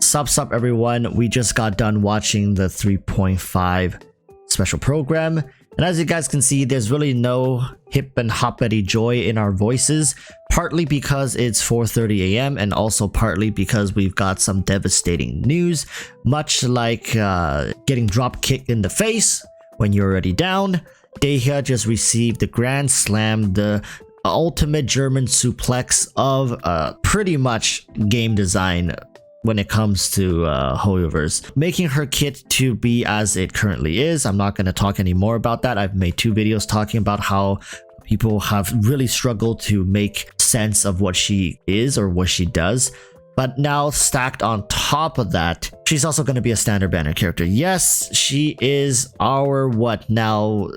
Sup everyone, we just got done watching the 3.5 special program, and as you guys can see, there's really no hip and hoppity joy in our voices, partly because it's 4:30 a.m. and also partly because we've got some devastating news, much like getting drop kicked in the face when you're already down. Dehya just received the Grand Slam, the ultimate German suplex of pretty much game design when it comes to HoYoVerse, making her kit to be as it currently is. I'm not going to talk any more about that. I've made 2 videos talking about how people have really struggled to make sense of what she is or what she does. But now stacked on top of that, she's also going to be a standard banner character. Yes, she is our what now?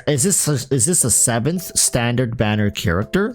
Is this a 7th standard banner character?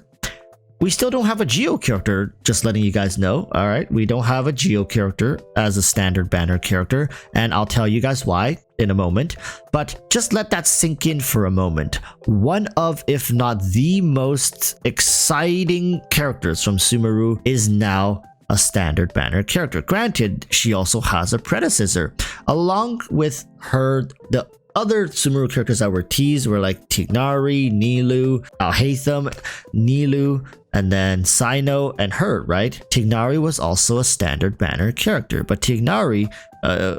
We still don't have a Geo character, just letting you guys know. All right, we don't have a Geo character as a standard banner character, and I'll tell you guys why in a moment. But just let that sink in for a moment. One of, if not the most exciting characters from Sumeru is now a standard banner character. Granted, she also has a predecessor. Along with her, the other Sumeru characters that were teased were like Tignari, Nilou, Alhaitham, Nilou, and then Sino and her, right? Tignari was also a standard banner character, but Tignari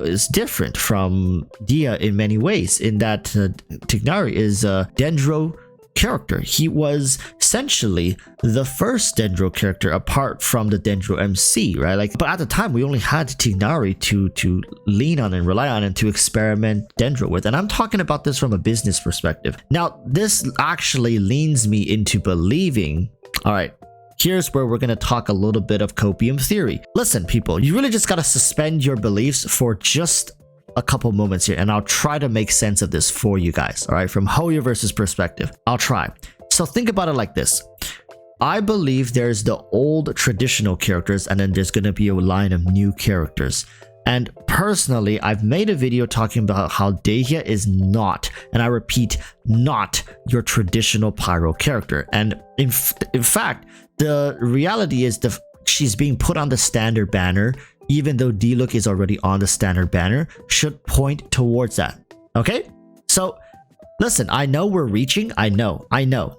is different from Dehya in many ways, in that Tignari is a Dendro character. He was essentially the first Dendro character apart from the Dendro MC, right? Like, but at the time we only had Tignari to lean on and rely on and to experiment Dendro with. And I'm talking about this from a business perspective. Now, this actually leans me into believing, all right, here's where we're going to talk a little bit of copium theory. Listen, people, you really just got to suspend your beliefs for just a couple moments here, and I'll try to make sense of this for you guys. All right, from HoYoVerse's perspective, I'll try. So think about it like this. I believe there's the old traditional characters, and then there's going to be a line of new characters. And personally, I've made a video talking about how Dehya is not, and I repeat, not your traditional pyro character. And in fact, the reality is she's being put on the standard banner, even though D-Look is already on the standard banner, should point towards that. Okay? So listen, I know we're reaching. I know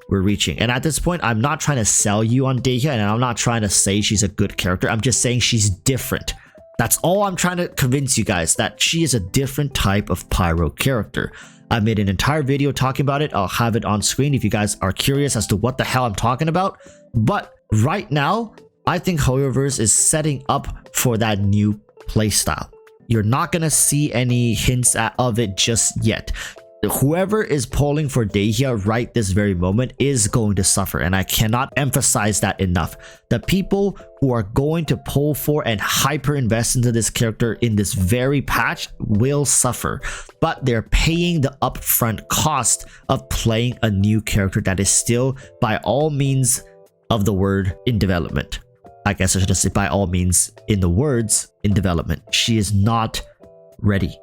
we're reaching. And at this point, I'm not trying to sell you on Dehya, and I'm not trying to say she's a good character. I'm just saying she's different. That's all I'm trying to convince you guys, that she is a different type of pyro character. I made an entire video talking about it. I'll have it on screen if you guys are curious as to what the hell I'm talking about. But right now, I think HoYoVerse is setting up for that new playstyle. You're not going to see any hints of it just yet. Whoever is polling for Dehya right this very moment is going to suffer, and I cannot emphasize that enough. The people who are going to poll for and hyper invest into this character in this very patch will suffer, but they're paying the upfront cost of playing a new character that is still, by all means of the word, in development. I guess I should say by all means in the words, in development. She is not ready.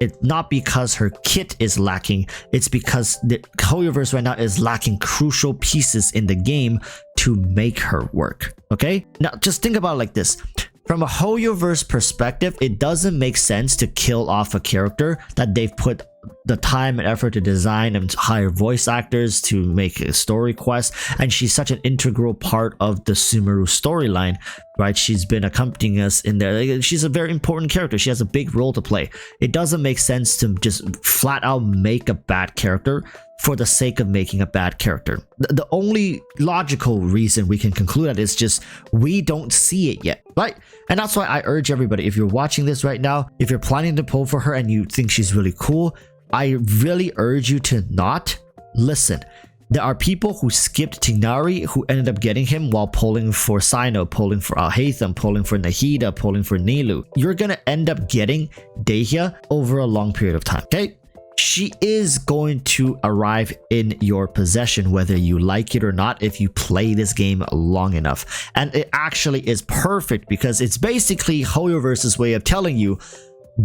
It's not because her kit is lacking, it's because the HoYoVerse right now is lacking crucial pieces in the game to make her work. Okay? Now just think about it like this. From a HoYoVerse perspective, it doesn't make sense to kill off a character that they've put the time and effort to design and hire voice actors to make a story quest, and she's such an integral part of the Sumeru storyline, right? She's been accompanying us in there. She's a very important character. She has a big role to play. It doesn't make sense to just flat out make a bad character for the sake of making a bad character. The only logical reason we can conclude that is just we don't see it yet, right? And that's why I urge everybody, if you're watching this right now, if you're planning to poll for her and you think she's really cool, I really urge you to not listen. There are people who skipped Tignari who ended up getting him while polling for Sino, polling for Alhaitham, polling for Nahida, polling for Nilou. You're gonna end up getting Dehya over a long period of time, okay? She is going to arrive in your possession whether you like it or not if you play this game long enough. And it actually is perfect because it's basically HoYoVerse's way of telling you,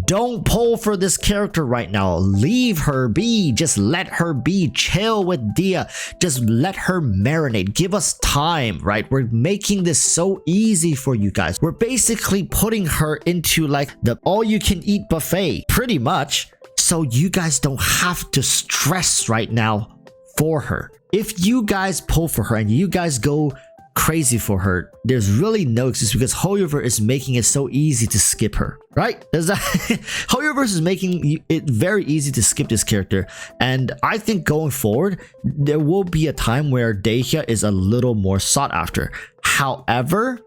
Don't pull for this character right now. Leave her be. Just let her be. Chill with Dehya. Just let her marinate. Give us time, right? We're making this so easy for you guys. We're basically putting her into like the all-you-can-eat buffet, pretty much, so you guys don't have to stress right now for her. If you guys pull for her and you guys go crazy for her, there's really no excuse because HoYoverse is making it so easy to skip her, right? HoYoverse is making it very easy to skip this character, and I think going forward there will be a time where Dehya is a little more sought after. However,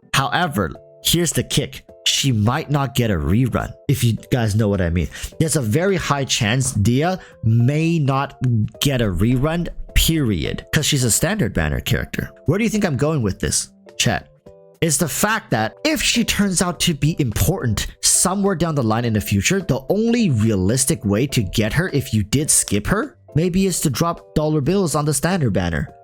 here's the kick. She might not get a rerun, if you guys know what I mean. There's a very high chance Dehya may not get a rerun, period, because she's a standard banner character. Where do you think I'm going with this, chat? Is the fact that if she turns out to be important somewhere down the line in the future, the only realistic way to get her if you did skip her maybe is to drop dollar bills on the standard banner.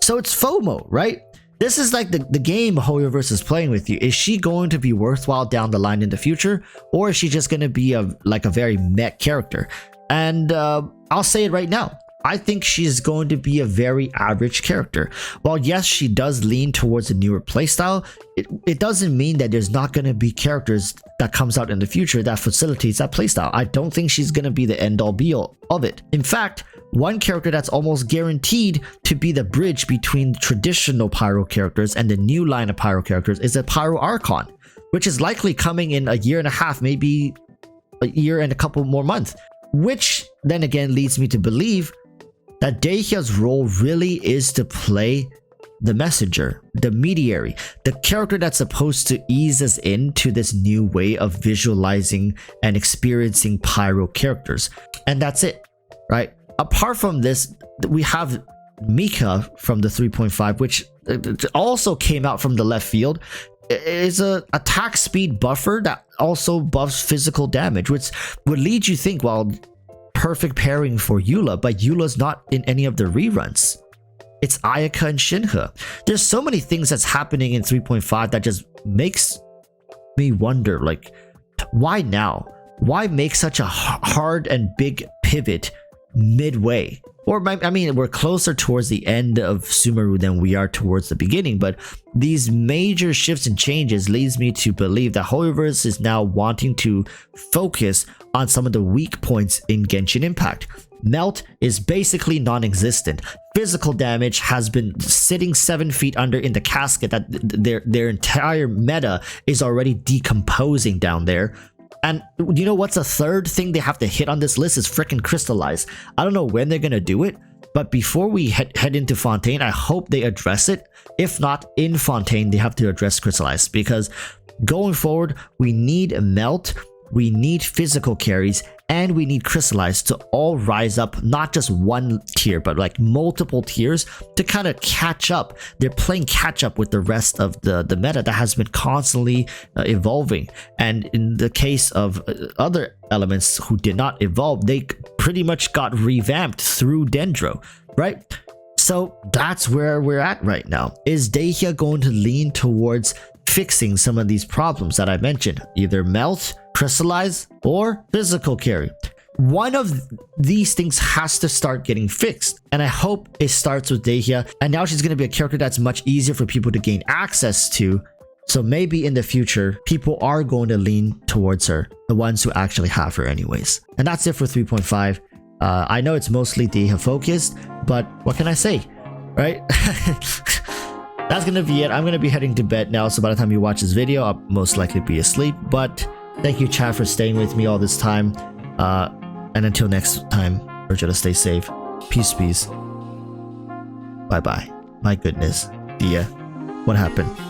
So it's FOMO, right? This is like the game HoYoverse is playing with you. Is she going to be worthwhile down the line in the future, or is she just going to be a very mech character? And I'll say it right now. I think she's going to be a very average character. While yes, she does lean towards a newer playstyle, it doesn't mean that there's not going to be characters that comes out in the future that facilitates that playstyle. I don't think she's going to be the end all be all of it. In fact, one character that's almost guaranteed to be the bridge between traditional Pyro characters and the new line of Pyro characters is a Pyro Archon, which is likely coming in a year and a half, maybe a year and a couple more months. Which then again leads me to believe that Dehya's role really is to play the messenger, the mediator, the character that's supposed to ease us into this new way of visualizing and experiencing Pyro characters. And that's it, right? Apart from this, we have Mika from the 3.5, which also came out from the left field. Is a attack speed buffer that also buffs physical damage, which would lead you to think, well, perfect pairing for Eula, but Eula's not in any of the reruns. It's Ayaka and Shinha. There's so many things that's happening in 3.5 that just makes me wonder, like, why now? Why make such a hard and big pivot midway? Or I mean, we're closer towards the end of Sumeru than we are towards the beginning, but these major shifts and changes leads me to believe that HoYoverse is now wanting to focus on some of the weak points in Genshin Impact. Melt is basically non-existent. Physical damage has been sitting 7 feet under in the casket that their entire meta is already decomposing down there. And you know what's a third thing they have to hit on this list is freaking Crystallize. I don't know when they're gonna do it, but before we head into Fontaine, I hope they address it. If not in Fontaine, they have to address Crystallize, because going forward, we need a Melt, we need physical carries, and we need Crystallize to all rise up, not just one tier, but like multiple tiers to kind of catch up. They're playing catch up with the rest of the meta that has been constantly evolving. And in the case of other elements who did not evolve, they pretty much got revamped through Dendro, right? So that's where we're at right now. Is Dehya going to lean towards fixing some of these problems that I mentioned? Either Melt, Crystallize, or physical carry. One of these things has to start getting fixed, and I hope it starts with Dehya. And now she's going to be a character that's much easier for people to gain access to, so maybe in the future people are going to lean towards her, the ones who actually have her anyways. And that's it for 3.5. I know it's mostly Dehya focused, but what can I say, right? That's gonna be it. I'm gonna be heading to bed now, so by the time you watch this video, I'll most likely be asleep. But thank you, chat, for staying with me all this time. And until next time, urge you to stay safe. Peace, peace. Bye bye. My goodness, Dehya, what happened?